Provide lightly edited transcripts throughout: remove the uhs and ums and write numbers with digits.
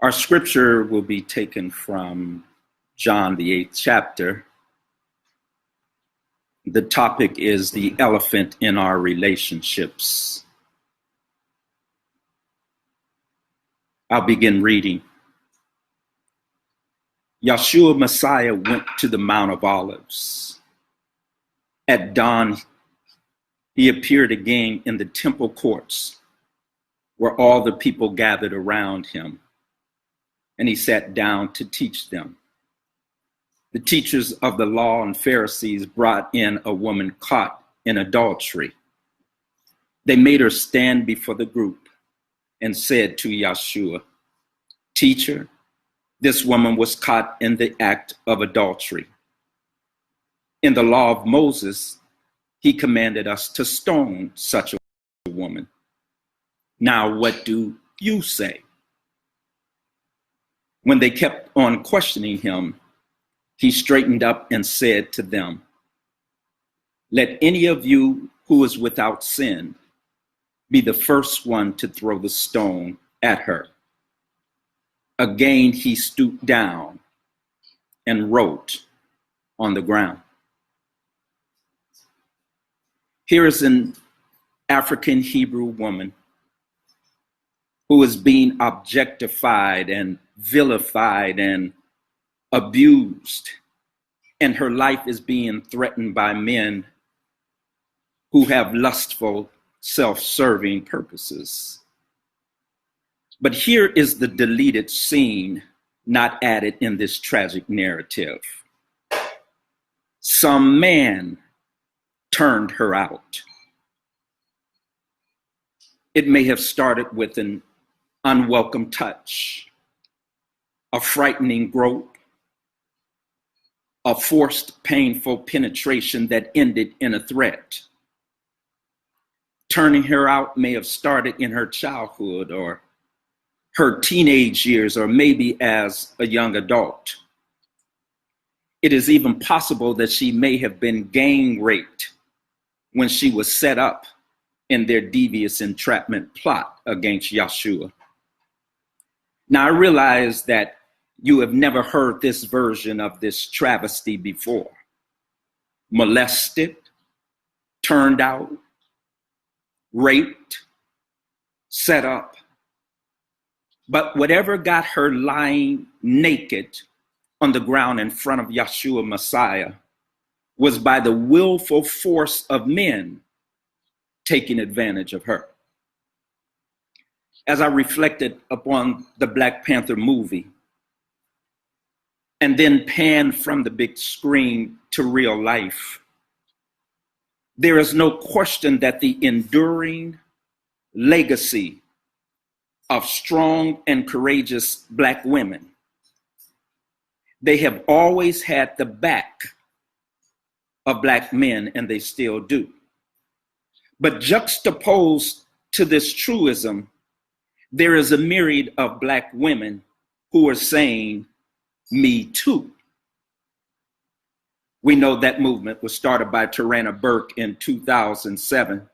Our scripture will be taken from John, the 8th chapter. The topic is the elephant in our relationships. I'll begin reading. Yeshua Messiah went to the Mount of Olives. At dawn, he appeared again in the temple courts where all the people gathered around him, and he sat down to teach them. The teachers of the law and Pharisees brought in a woman caught in adultery. They made her stand before the group and said to Yeshua, "Teacher, this woman was caught in the act of adultery. In the law of Moses, he commanded us to stone such a woman. Now, what do you say?" When they kept on questioning him, he straightened up and said to them, "Let any of you who is without sin be the first one to throw the stone at her." Again, he stooped down and wrote on the ground. Here is an African Hebrew woman who is being objectified and vilified and abused, and her life is being threatened by men who have lustful, self-serving purposes. But here is the deleted scene not added in this tragic narrative. Some man turned her out. It may have started with an unwelcome touch, a frightening grope, a forced, painful penetration that ended in a threat. Turning her out may have started in her childhood or her teenage years, or maybe as a young adult. It is even possible that she may have been gang raped when she was set up in their devious entrapment plot against Yeshua. Now, I realize that you have never heard this version of this travesty before. Molested, turned out, raped, set up. But whatever got her lying naked on the ground in front of Yeshua Messiah was by the willful force of men taking advantage of her. As I reflected upon the Black Panther movie and then panned from the big screen to real life, there is no question that the enduring legacy of strong and courageous Black women, they have always had the back of Black men, and they still do. But juxtaposed to this truism, there is a myriad of Black women who are saying, "Me too." We know that movement was started by Tarana Burke in 2007.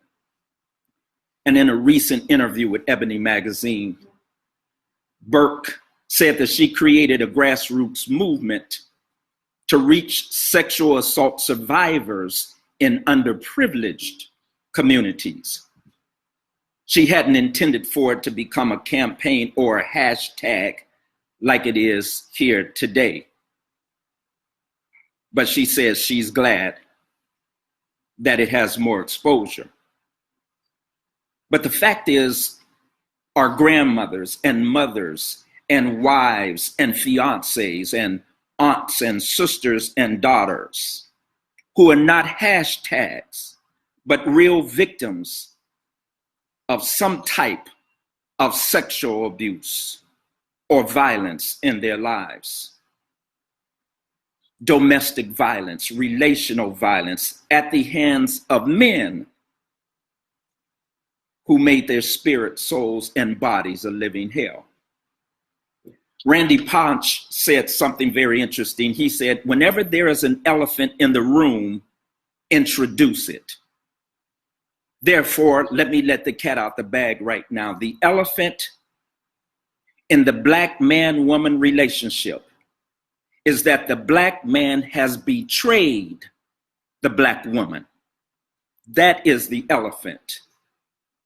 And in a recent interview with Ebony magazine, Burke said that she created a grassroots movement to reach sexual assault survivors in underprivileged communities. She hadn't intended for it to become a campaign or a hashtag like it is here today. But she says she's glad that it has more exposure. But the fact is, our grandmothers and mothers and wives and fiancés and aunts and sisters and daughters who are not hashtags, but real victims of some type of sexual abuse or violence in their lives. Domestic violence, relational violence at the hands of men who made their spirit, souls, and bodies a living hell. Randy Ponch said something very interesting. He said, "Whenever there is an elephant in the room, introduce it." Therefore, let me let the cat out the bag right now. The elephant in the black man-woman relationship is that the black man has betrayed the black woman. That is the elephant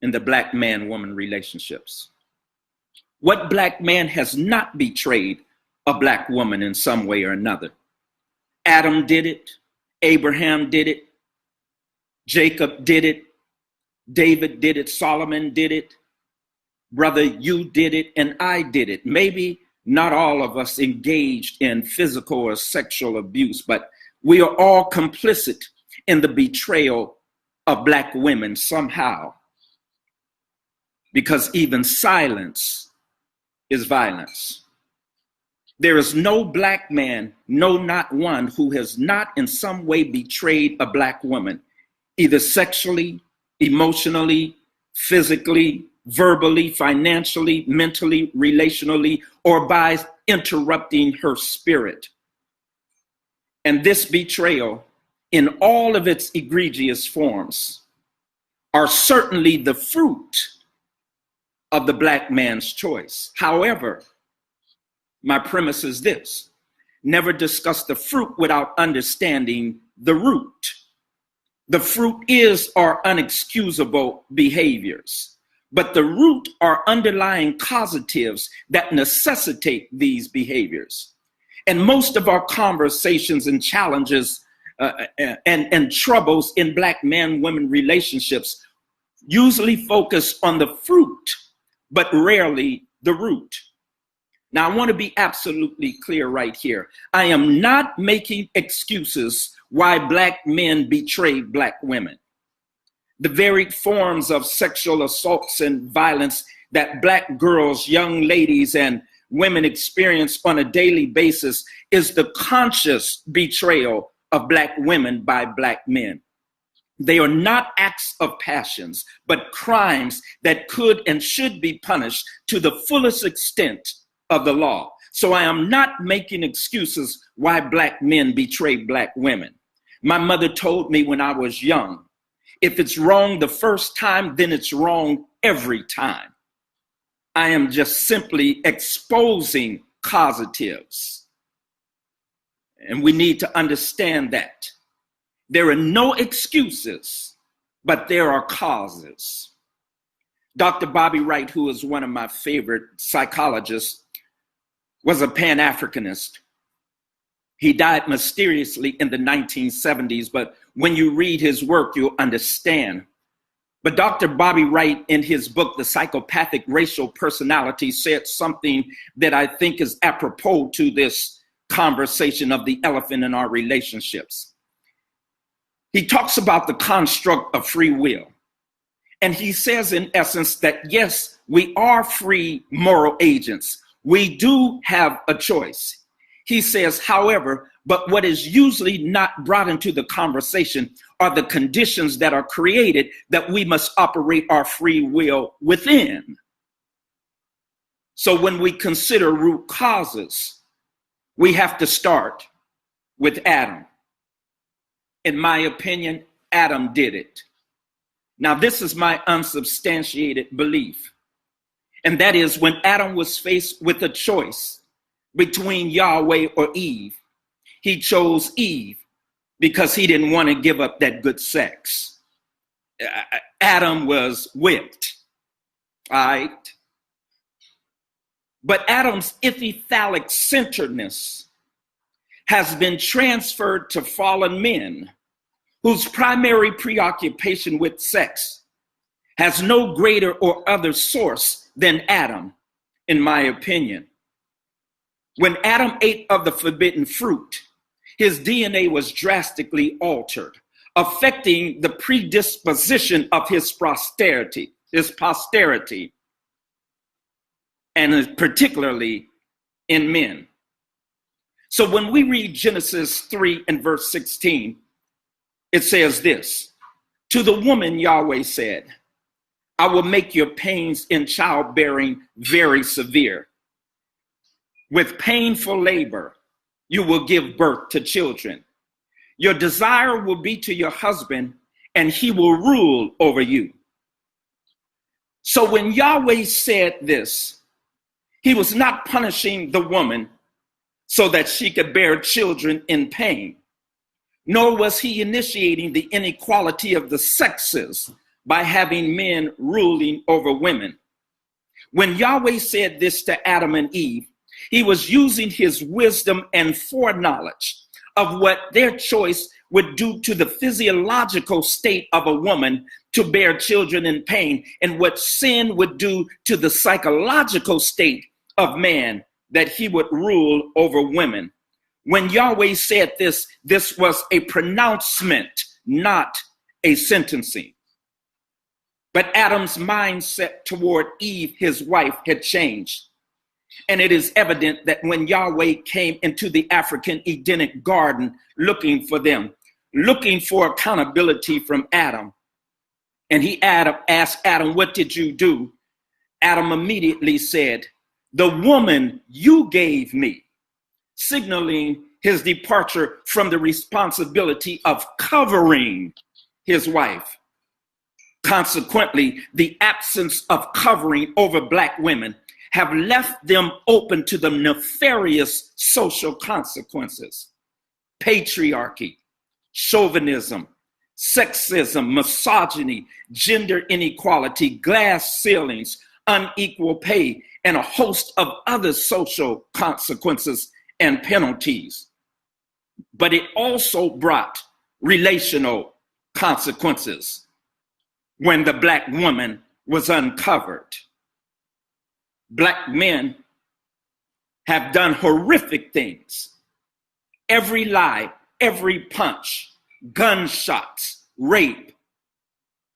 in the black man-woman relationships. What black man has not betrayed a black woman in some way or another? Adam did it, Abraham did it, Jacob did it, David did it, Solomon did it, brother, you did it, and I did it. Maybe not all of us engaged in physical or sexual abuse, but we are all complicit in the betrayal of black women somehow, because even silence is violence. There is no black man, no, not one, who has not in some way betrayed a black woman, either sexually, emotionally, physically, verbally, financially, mentally, relationally, or by interrupting her spirit. And this betrayal, in all of its egregious forms, are certainly the fruit of the black man's choice. However, my premise is this: never discuss the fruit without understanding the root. The fruit is our unexcusable behaviors, but the root are underlying causatives that necessitate these behaviors. And most of our conversations and challenges and troubles in black man-women relationships usually focus on the fruit, but rarely the root. Now, I want to be absolutely clear right here. I am not making excuses why black men betray black women. The varied forms of sexual assaults and violence that black girls, young ladies, and women experience on a daily basis is the conscious betrayal of black women by black men. They are not acts of passions, but crimes that could and should be punished to the fullest extent of the law. So I am not making excuses why black men betray black women. My mother told me when I was young, if it's wrong the first time, then it's wrong every time. I am just simply exposing causatives. And we need to understand that. There are no excuses, but there are causes. Dr. Bobby Wright, who is one of my favorite psychologists, was a Pan-Africanist. He died mysteriously in the 1970s, but when you read his work, you'll understand. But Dr. Bobby Wright, in his book, The Psychopathic Racial Personality, said something that I think is apropos to this conversation of the elephant in our relationships. He talks about the construct of free will. And he says, in essence, that yes, we are free moral agents. We do have a choice. He says, however, but what is usually not brought into the conversation are the conditions that are created that we must operate our free will within. So when we consider root causes, we have to start with Adam. In my opinion, Adam did it. Now, this is my unsubstantiated belief. And that is, when Adam was faced with a choice between Yahweh or Eve, he chose Eve because he didn't want to give up that good sex. Adam was whipped, all right? But Adam's epithalic centeredness has been transferred to fallen men whose primary preoccupation with sex has no greater or other source than Adam, in my opinion. When Adam ate of the forbidden fruit, his DNA was drastically altered, affecting the predisposition of his posterity, and particularly in men. So when we read Genesis 3 and verse 16, it says this: to the woman, Yahweh said, I will make your pains in childbearing very severe. With painful labor, you will give birth to children. Your desire will be to your husband, and he will rule over you. So when Yahweh said this, He was not punishing the woman so that she could bear children in pain, nor was he initiating the inequality of the sexes by having men ruling over women. When Yahweh said this to Adam and Eve, he was using his wisdom and foreknowledge of what their choice would do to the physiological state of a woman to bear children in pain, and what sin would do to the psychological state of man, that he would rule over women. When Yahweh said this, this was a pronouncement, not a sentencing. But Adam's mindset toward Eve, his wife, had changed. And it is evident that when Yahweh came into the African Edenic garden looking for them, looking for accountability from Adam, and he asked Adam, "What did you do?" Adam immediately said, "The woman you gave me," signaling his departure from the responsibility of covering his wife. Consequently, the absence of covering over Black women have left them open to the nefarious social consequences: patriarchy, chauvinism, sexism, misogyny, gender inequality, glass ceilings, unequal pay, and a host of other social consequences and penalties. But it also brought relational consequences when the Black woman was uncovered. Black men have done horrific things. Every lie, every punch, gunshots, rape,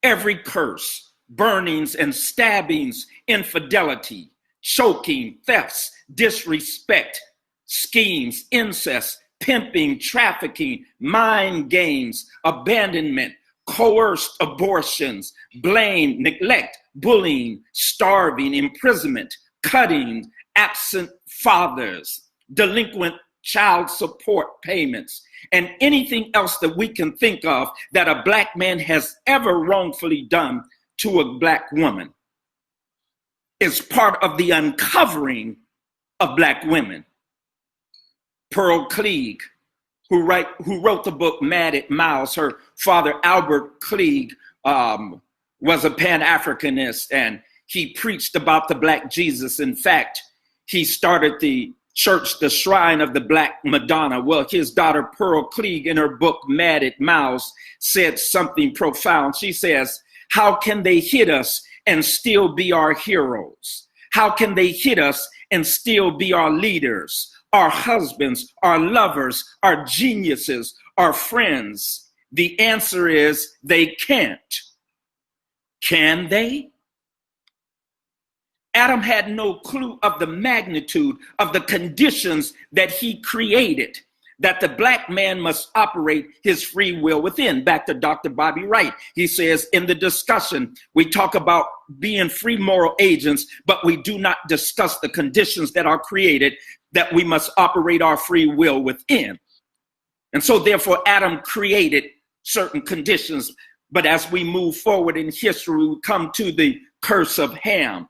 every curse, burnings and stabbings, infidelity, choking, thefts, disrespect, schemes, incest, pimping, trafficking, mind games, abandonment, coerced abortions, blame, neglect, bullying, starving, imprisonment, cutting, absent fathers, delinquent child support payments, and anything else that we can think of that a Black man has ever wrongfully done to a Black woman is part of the uncovering of Black women. Pearl Cleage, who wrote the book Mad at Mouse, her father Albert Cleage was a Pan-Africanist, and he preached about the Black Jesus. In fact, he started the church, the Shrine of the Black Madonna. Well, his daughter Pearl Cleage, in her book Mad at Mouse, said something profound. She says, "How can they hit us and still be our heroes? How can they hit us and still be our leaders, our husbands, our lovers, our geniuses, our friends?" The answer is they can't. Can they? Adam had no clue of the magnitude of the conditions that he created, that the Black man must operate his free will within. Back to Dr. Bobby Wright. He says in the discussion, we talk about being free moral agents, but we do not discuss the conditions that are created that we must operate our free will within. And so therefore Adam created certain conditions, but as we move forward in history, we come to the curse of Ham.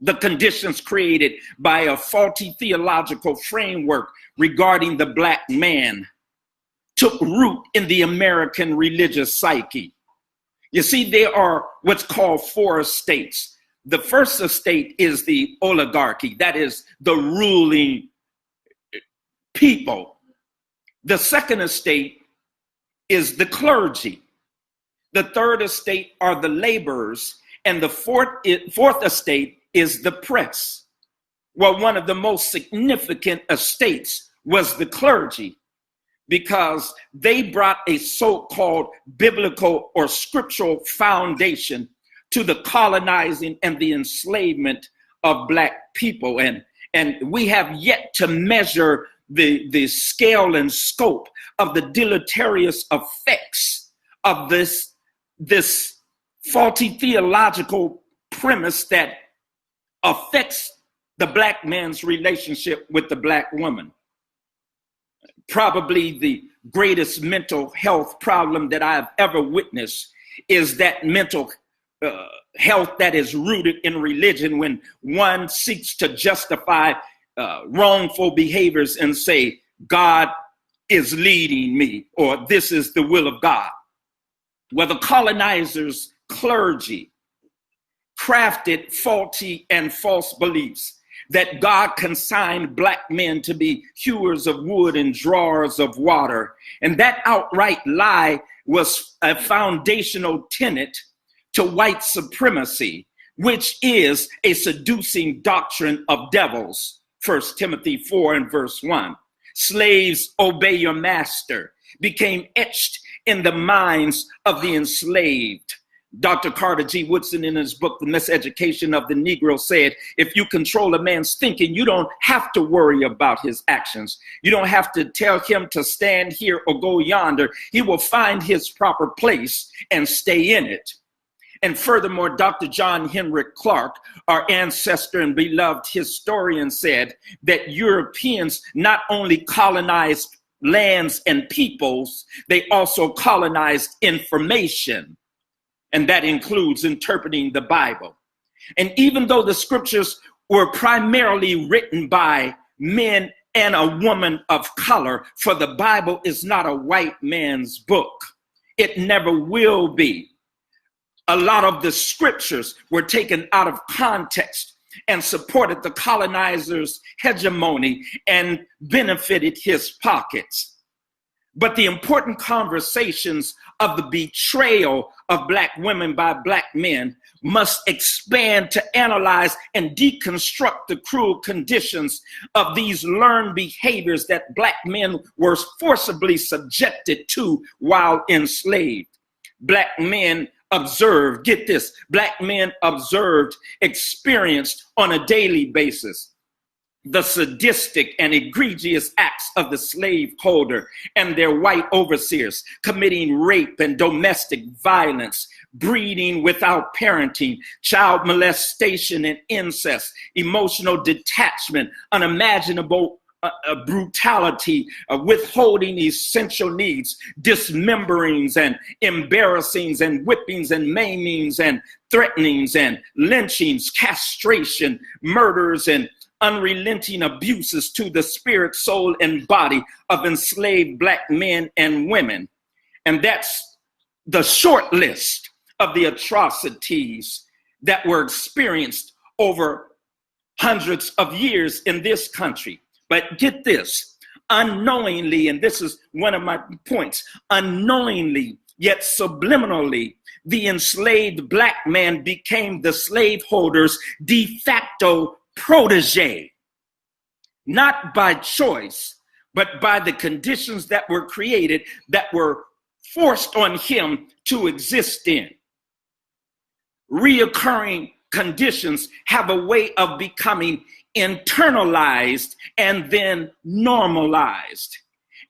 The conditions created by a faulty theological framework regarding the Black man took root in the American religious psyche. You see, there are what's called four estates. The first estate is the oligarchy, that is the ruling people. The second estate is the clergy. The third estate are the laborers, and the fourth estate is the press. Well, one of the most significant estates was the clergy, because they brought a so-called biblical or scriptural foundation to the colonizing and the enslavement of Black people. And we have yet to measure the scale and scope of the deleterious effects of this faulty theological premise that affects the Black man's relationship with the Black woman. Probably the greatest mental health problem that I've ever witnessed is that mental health that is rooted in religion when one seeks to justify wrongful behaviors and say, God is leading me, or this is the will of God. Well, the colonizers' clergy crafted faulty and false beliefs that God consigned black men to be hewers of wood and drawers of water. And that outright lie was a foundational tenet to white supremacy, which is a seducing doctrine of devils. 1 Timothy 4 and verse 1. Slaves, obey your master, became etched in the minds of the enslaved. Dr. Carter G. Woodson, in his book, The Miseducation of the Negro, said, if you control a man's thinking, you don't have to worry about his actions. You don't have to tell him to stand here or go yonder. He will find his proper place and stay in it. And furthermore, Dr. John Henry Clark, our ancestor and beloved historian, said that Europeans not only colonized lands and peoples, they also colonized information. And that includes interpreting the Bible. And even though the scriptures were primarily written by men and a woman of color, for the Bible is not a white man's book. It never will be. A lot of the scriptures were taken out of context and supported the colonizer's hegemony and benefited his pockets. But the important conversations of the betrayal of black women by black men must expand to analyze and deconstruct the cruel conditions of these learned behaviors that black men were forcibly subjected to while enslaved. Black men observed, get this, black men observed, experienced on a daily basis the sadistic and egregious acts of the slaveholder and their white overseers, committing rape and domestic violence, breeding without parenting, child molestation and incest, emotional detachment, unimaginable brutality, withholding essential needs, dismemberings and embarrassings and whippings and maimings and threatenings and lynchings, castration, murders, and unrelenting abuses to the spirit, soul, and body of enslaved black men and women. And that's the short list of the atrocities that were experienced over hundreds of years in this country. But get this, unknowingly, and this is one of my points, unknowingly, yet subliminally, the enslaved black man became the slaveholder's de facto protege, not by choice, but by the conditions that were created, that were forced on him to exist in. Reoccurring conditions have a way of becoming internalized and then normalized.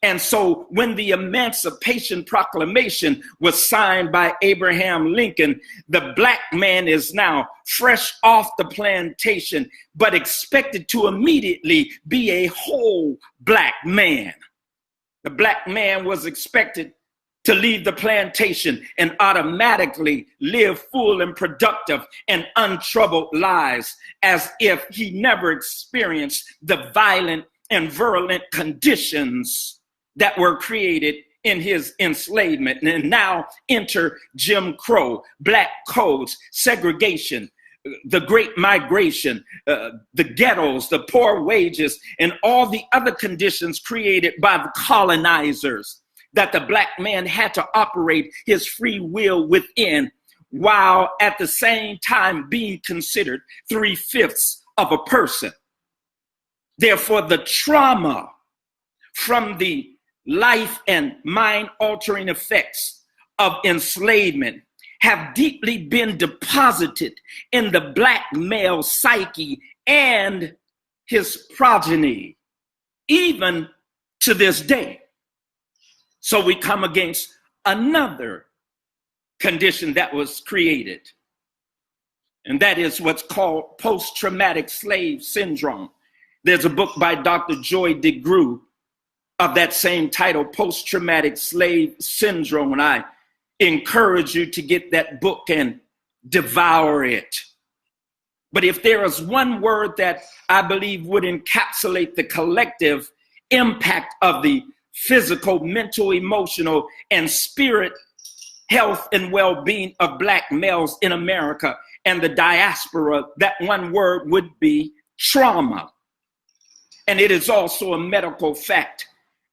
And so when the Emancipation Proclamation was signed by Abraham Lincoln, the black man is now fresh off the plantation, but expected to immediately be a whole black man. The black man was expected to leave the plantation and automatically live full and productive and untroubled lives as if he never experienced the violent and virulent conditions that were created in his enslavement. And now enter Jim Crow, black codes, segregation, the Great Migration, the ghettos, the poor wages, and all the other conditions created by the colonizers that the black man had to operate his free will within, while at the same time being considered 3/5 of a person. Therefore, the trauma from the life and mind-altering effects of enslavement have deeply been deposited in the black male psyche and his progeny, even to this day. So we come against another condition that was created, and that is what's called post-traumatic slave syndrome. There's a book by Dr. Joy DeGruy of that same title, Post-Traumatic Slave Syndrome, and I encourage you to get that book and devour it. But if there is one word that I believe would encapsulate the collective impact of the physical, mental, emotional, and spirit health and well-being of Black males in America and the diaspora, that one word would be trauma. And it is also a medical fact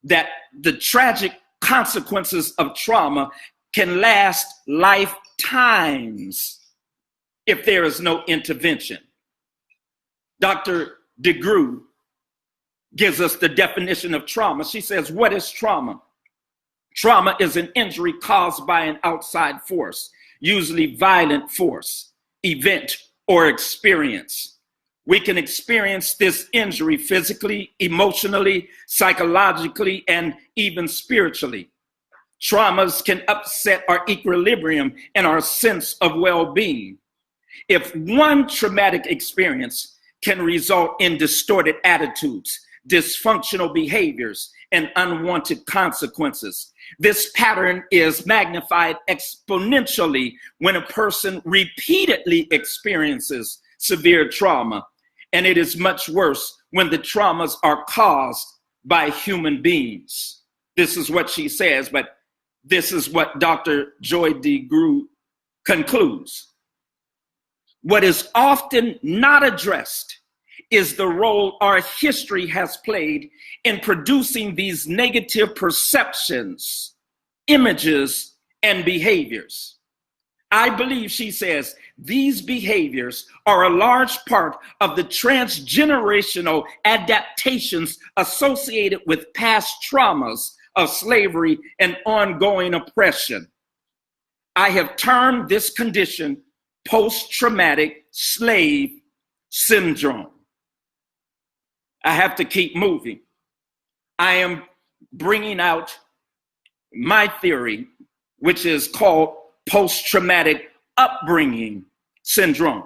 that the tragic consequences of trauma can last lifetimes if there is no intervention. Dr. DeGroot gives us the definition of trauma. She says, what is trauma? Trauma is an injury caused by an outside force, usually violent force, event, or experience. We can experience this injury physically, emotionally, psychologically, and even spiritually. Traumas can upset our equilibrium and our sense of well-being. If one traumatic experience can result in distorted attitudes, dysfunctional behaviors, and unwanted consequences, this pattern is magnified exponentially when a person repeatedly experiences severe trauma, and it is much worse when the traumas are caused by human beings. This is what she says, but this is what Dr. Joy DeGroot concludes. What is often not addressed is the role our history has played in producing these negative perceptions, images, and behaviors. I believe, she says, these behaviors are a large part of the transgenerational adaptations associated with past traumas of slavery and ongoing oppression. I have termed this condition post-traumatic slave syndrome. I have to keep moving. I am bringing out my theory, which is called post-traumatic upbringing syndrome.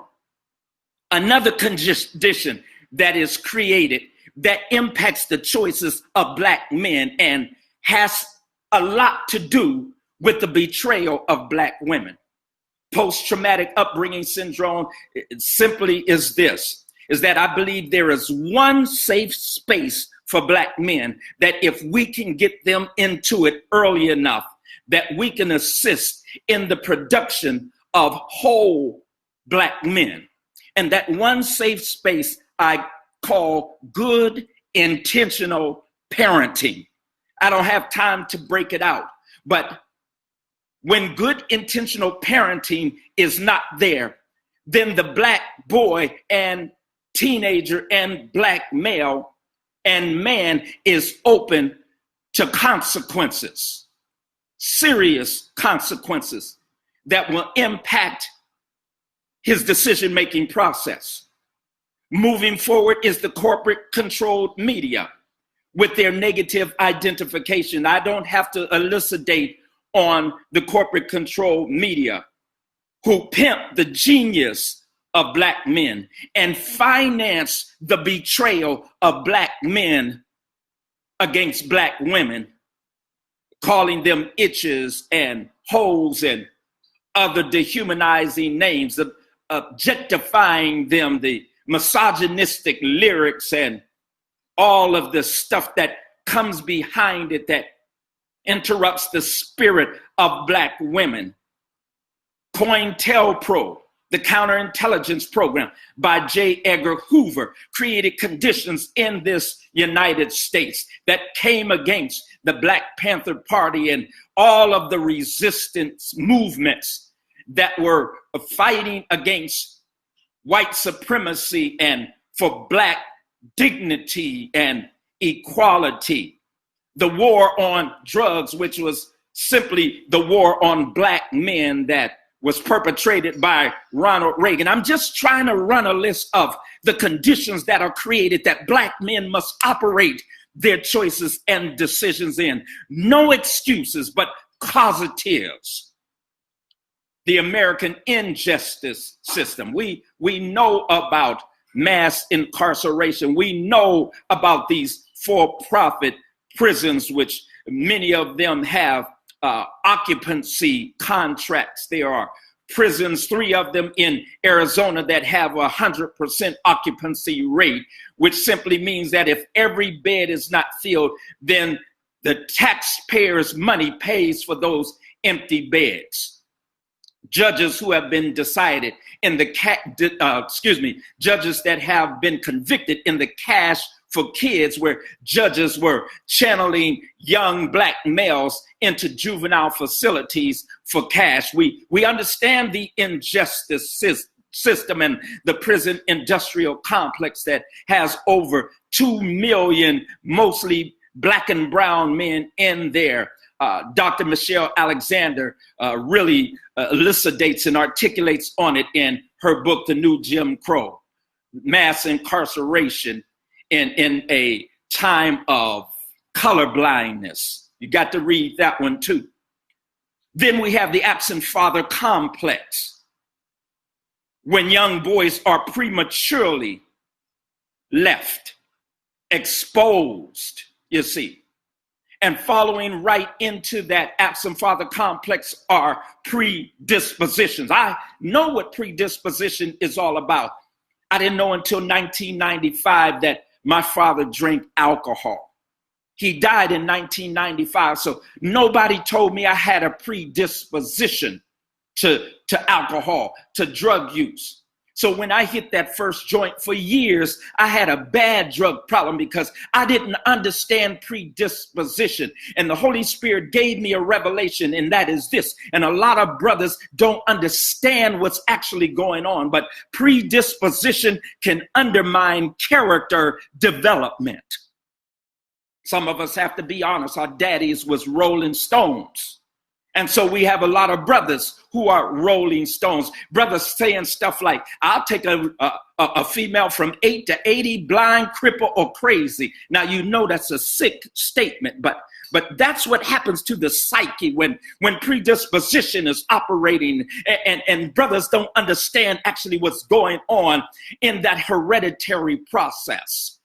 Another condition that is created that impacts the choices of Black men and has a lot to do with the betrayal of Black women. Post-traumatic upbringing syndrome simply is this, is that I believe there is one safe space for Black men that if we can get them into it early enough, that we can assist in the production of whole Black men. And that one safe space I call good intentional parenting. I don't have time to break it out, but when good intentional parenting is not there, then the Black boy and teenager and Black male and man is open to consequences, serious consequences that will impact his decision-making process. Moving forward is the corporate controlled media with their negative identification. I don't have to elucidate on the corporate controlled media who pimp the genius of Black men and finance the betrayal of Black men against Black women, calling them itches and hoes and other dehumanizing names, objectifying them, the misogynistic lyrics and all of the stuff that comes behind it that interrupts the spirit of Black women. COINTELPRO, the counterintelligence program by J. Edgar Hoover, created conditions in this United States that came against the Black Panther Party and all of the resistance movements that were fighting against white supremacy and for Black dignity and equality. The war on drugs, which was simply the war on Black men that was perpetrated by Ronald Reagan. I'm just trying to run a list of the conditions that are created that Black men must operate their choices and decisions in. No excuses, but causatives. The American injustice system. We know about mass incarceration. We know about these for-profit prisons, which many of them have occupancy contracts. There are prisons, 3 of them in Arizona, that have 100% occupancy rate, which simply means that if every bed is not filled, then the taxpayers' money pays for those empty beds. Judges who have been decided in the judges that have been convicted in the Cash for Kids, where judges were channeling young black males into juvenile facilities for cash. We understand the injustice system and the prison industrial complex that has over 2 million, mostly black and brown men in there. Dr. Michelle Alexander really elucidates and articulates on it in her book, The New Jim Crow, Mass Incarceration in a Time of Color Blindness. You got to read that one too. Then we have the absent father complex, when young boys are prematurely left, exposed, you see. And following right into that absent father complex are predispositions. I know what predisposition is all about. I didn't know until 1995 that my father drank alcohol. He died in 1995, so nobody told me I had a predisposition to alcohol, to drug use. So when I hit that first joint, for years, I had a bad drug problem because I didn't understand predisposition. And the Holy Spirit gave me a revelation, and that is this. And a lot of brothers don't understand what's actually going on, but predisposition can undermine character development. Some of us have to be honest. Our daddies was Rolling Stones. And so we have a lot of brothers who are Rolling Stones. Brothers saying stuff like, I'll take a female from 8 to 80, blind, cripple, or crazy. Now, you know that's a sick statement, but that's what happens to the psyche when predisposition is operating, and brothers don't understand actually what's going on in that hereditary process.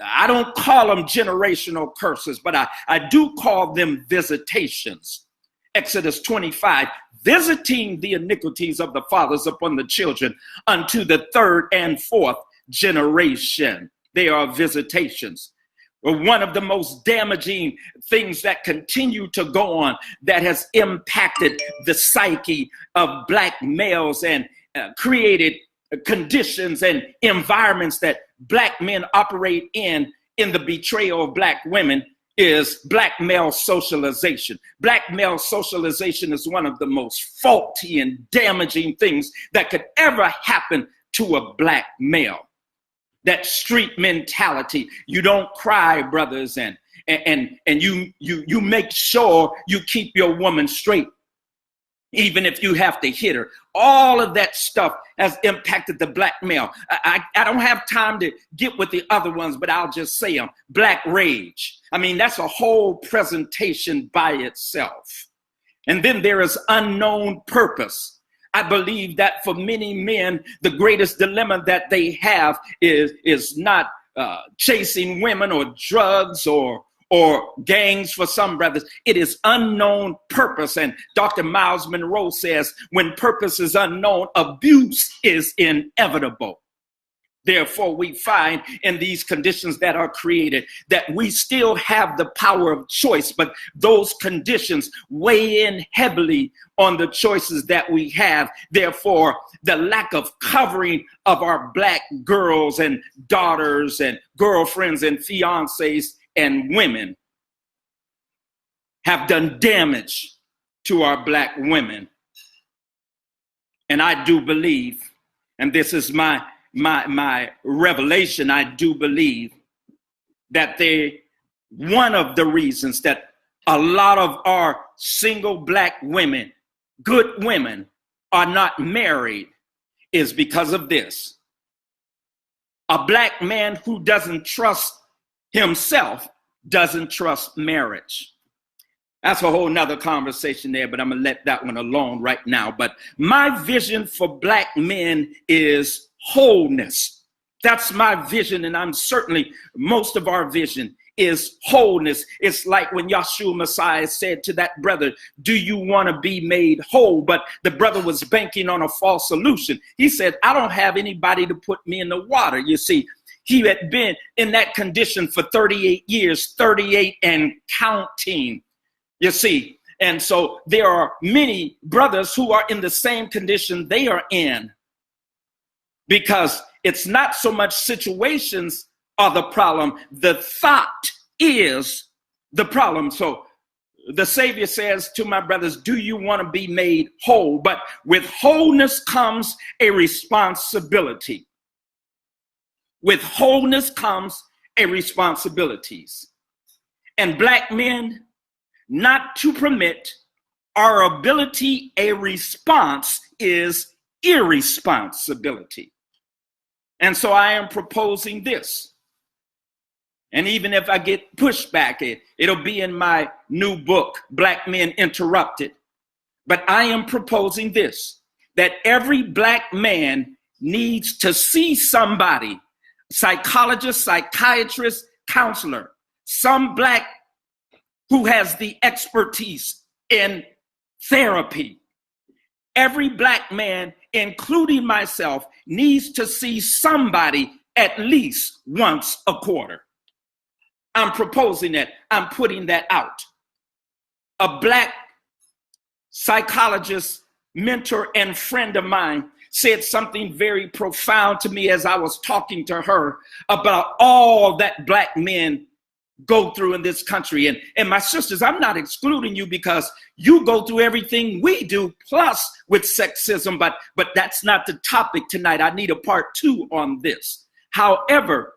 I don't call them generational curses, but I do call them visitations. Exodus 25, visiting the iniquities of the fathers upon the children unto the 3rd and 4th generation. They are visitations. One of the most damaging things that continue to go on that has impacted the psyche of black males and created conditions and environments that black men operate in the betrayal of black women is black male socialization. Black male socialization is one of the most faulty and damaging things that could ever happen to a black male. That street mentality. You don't cry, brothers, and you make sure you keep your woman straight, even if you have to hit her. All of that stuff has impacted the black male. I don't have time to get with the other ones, but I'll just say them. Black rage. I mean, that's a whole presentation by itself. And then there is unknown purpose. I believe that for many men, the greatest dilemma that they have is not chasing women or drugs or gangs for some brothers. It is unknown purpose. And Dr. Miles Monroe says, when purpose is unknown, abuse is inevitable. Therefore, we find in these conditions that are created that we still have the power of choice, but those conditions weigh in heavily on the choices that we have. Therefore, the lack of covering of our black girls and daughters and girlfriends and fiancés and women have done damage to our black women. And I do believe, and this is my revelation, I do believe that one of the reasons that a lot of our single black women, good women, are not married is because of this. A black man who doesn't trust himself doesn't trust marriage. That's a whole nother conversation there, but I'm gonna let that one alone right now. But my vision for black men is wholeness. That's my vision, and I'm certainly most of our vision is wholeness. It's like when Yahshua Messiah said to that brother, do you want to be made whole? But the brother was banking on a false solution. He said, I don't have anybody to put me in the water. You see, he had been in that condition for 38 years, 38 and counting, you see. And so there are many brothers who are in the same condition they are in, because it's not so much situations are the problem. The thought is the problem. So the Savior says to my brothers, do you want to be made whole? But with wholeness comes a responsibility. With wholeness comes a responsibilities. And black men, not to permit our ability a response is irresponsibility. And so I am proposing this. And even if I get pushback, it'll be in my new book, Black Men Interrupted. But I am proposing this, that every black man needs to see somebody, psychologist, psychiatrist, counselor, some black who has the expertise in therapy. Every black man, including myself, needs to see somebody at least once a quarter. I'm proposing that. I'm putting that out. A black psychologist, mentor, and friend of mine said something very profound to me as I was talking to her about all that black men go through in this country. And my sisters, I'm not excluding you, because you go through everything we do, plus with sexism, but that's not the topic tonight. I need a part 2 on this. However,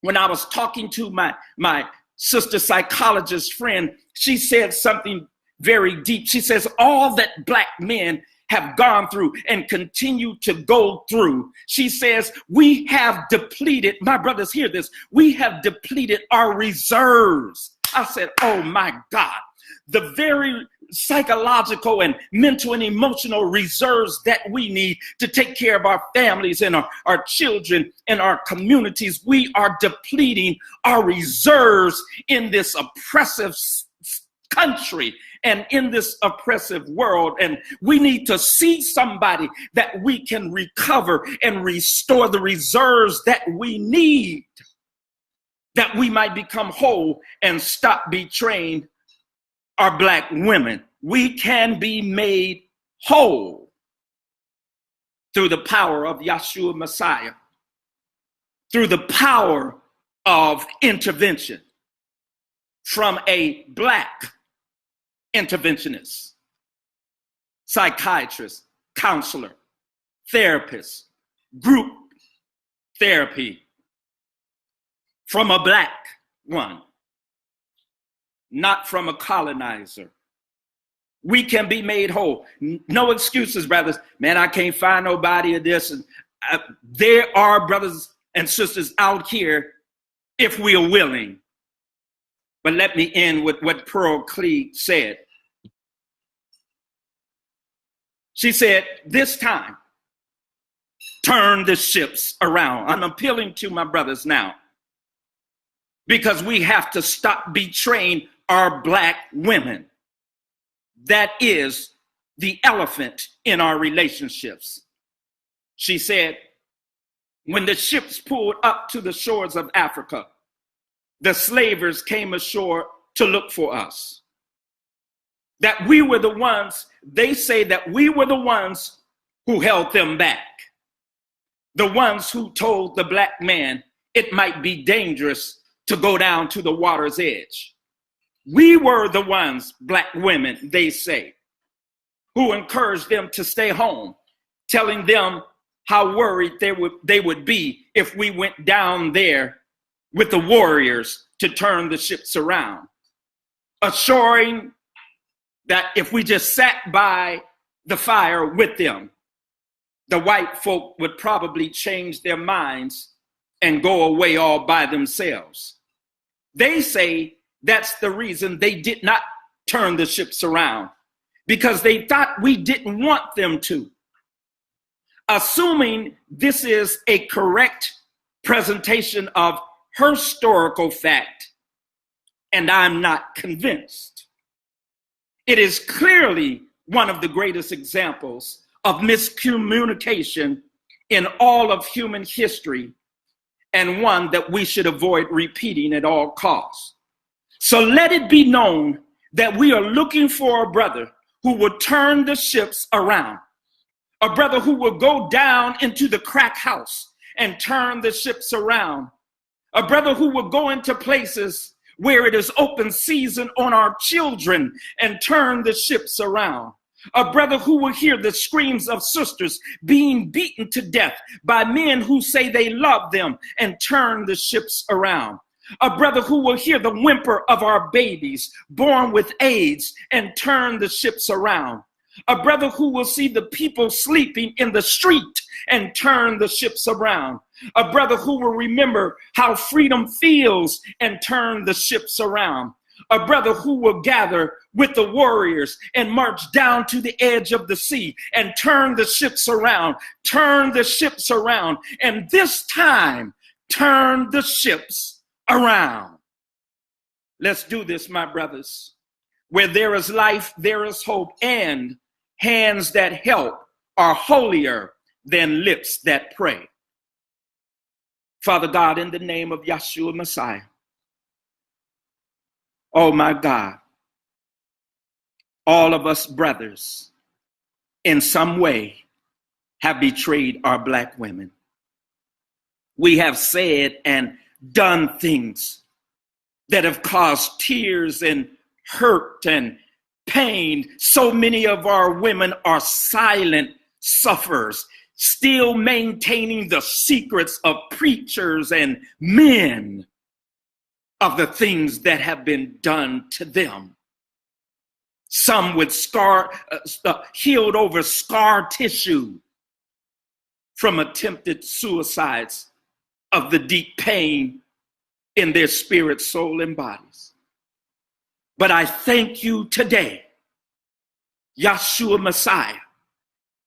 when I was talking to my sister psychologist friend, she said something very deep. She says, all that black men have gone through and continue to go through, she says, we have depleted, my brothers hear this, we have depleted our reserves. I said, oh my God, the very psychological and mental and emotional reserves that we need to take care of our families and our children and our communities. We are depleting our reserves in this oppressive country and in this oppressive world. And we need to see somebody that we can recover and restore the reserves that we need, that we might become whole and stop betraying our black women. We can be made whole through the power of Yahshua Messiah, through the power of intervention from a black interventionist, psychiatrist, counselor, therapist, group therapy, from a black one, not from a colonizer. We can be made whole. No excuses, brothers. Man, I can't find nobody of this. There are brothers and sisters out here if we are willing. But let me end with what Pearl Cleage said. She said, this time, turn the ships around. I'm appealing to my brothers now, because we have to stop betraying our black women. That is the elephant in our relationships. She said, when the ships pulled up to the shores of Africa, the slavers came ashore to look for us. That we were the ones, they say that we were the ones who held them back. The ones who told the black man it might be dangerous to go down to the water's edge. We were the ones, black women, they say, who encouraged them to stay home, telling them how worried they would be if we went down there with the warriors to turn the ships around, assuring that if we just sat by the fire with them, the white folk would probably change their minds and go away all by themselves. They say that's the reason they did not turn the ships around, because they thought we didn't want them to. Assuming this is a correct presentation of historical fact, and I'm not convinced. It is clearly one of the greatest examples of miscommunication in all of human history, and one that we should avoid repeating at all costs. So let it be known that we are looking for a brother who will turn the ships around, a brother who will go down into the crack house and turn the ships around, a brother who will go into places where it is open season on our children and turn the ships around. A brother who will hear the screams of sisters being beaten to death by men who say they love them and turn the ships around. A brother who will hear the whimper of our babies born with AIDS and turn the ships around. A brother who will see the people sleeping in the street and turn the ships around. A brother who will remember how freedom feels and turn the ships around. A brother who will gather with the warriors and march down to the edge of the sea and turn the ships around, and this time turn the ships around. Let's do this, my brothers. Where there is life, there is hope, and hands that help are holier than lips that pray. Father God, in the name of Yeshua Messiah, oh my God, all of us brothers in some way have betrayed our black women. We have said and done things that have caused tears and hurt and pain. So many of our women are silent sufferers, still maintaining the secrets of preachers and men of the things that have been done to them. Some with healed over scar tissue from attempted suicides of the deep pain in their spirit, soul, and bodies. But I thank you today, Yeshua Messiah.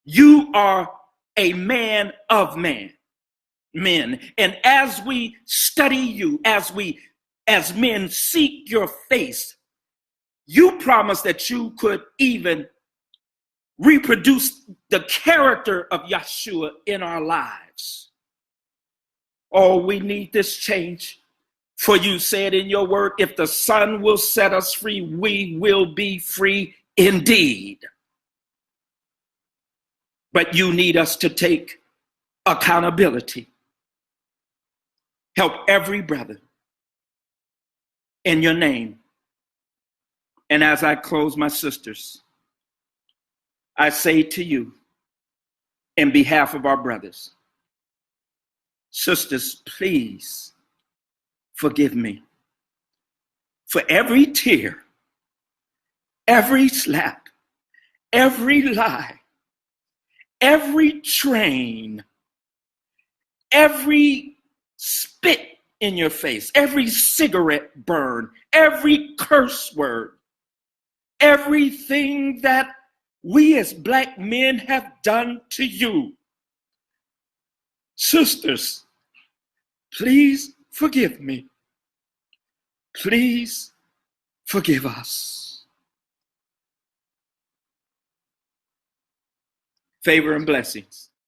You are a man of men. And as we study you, as men seek your face, you promised that you could even reproduce the character of Yeshua in our lives. Oh, we need this change. For you said in your word, if the Son will set us free, we will be free indeed. But you need us to take accountability. Help every brother in your name. And as I close, my sisters, I say to you, in behalf of our brothers, sisters, please forgive me for every tear, every slap, every lie, every train, every spit in your face, every cigarette burn, every curse word, everything that we as black men have done to you. Sisters, please forgive me. Please forgive us. Favor and blessings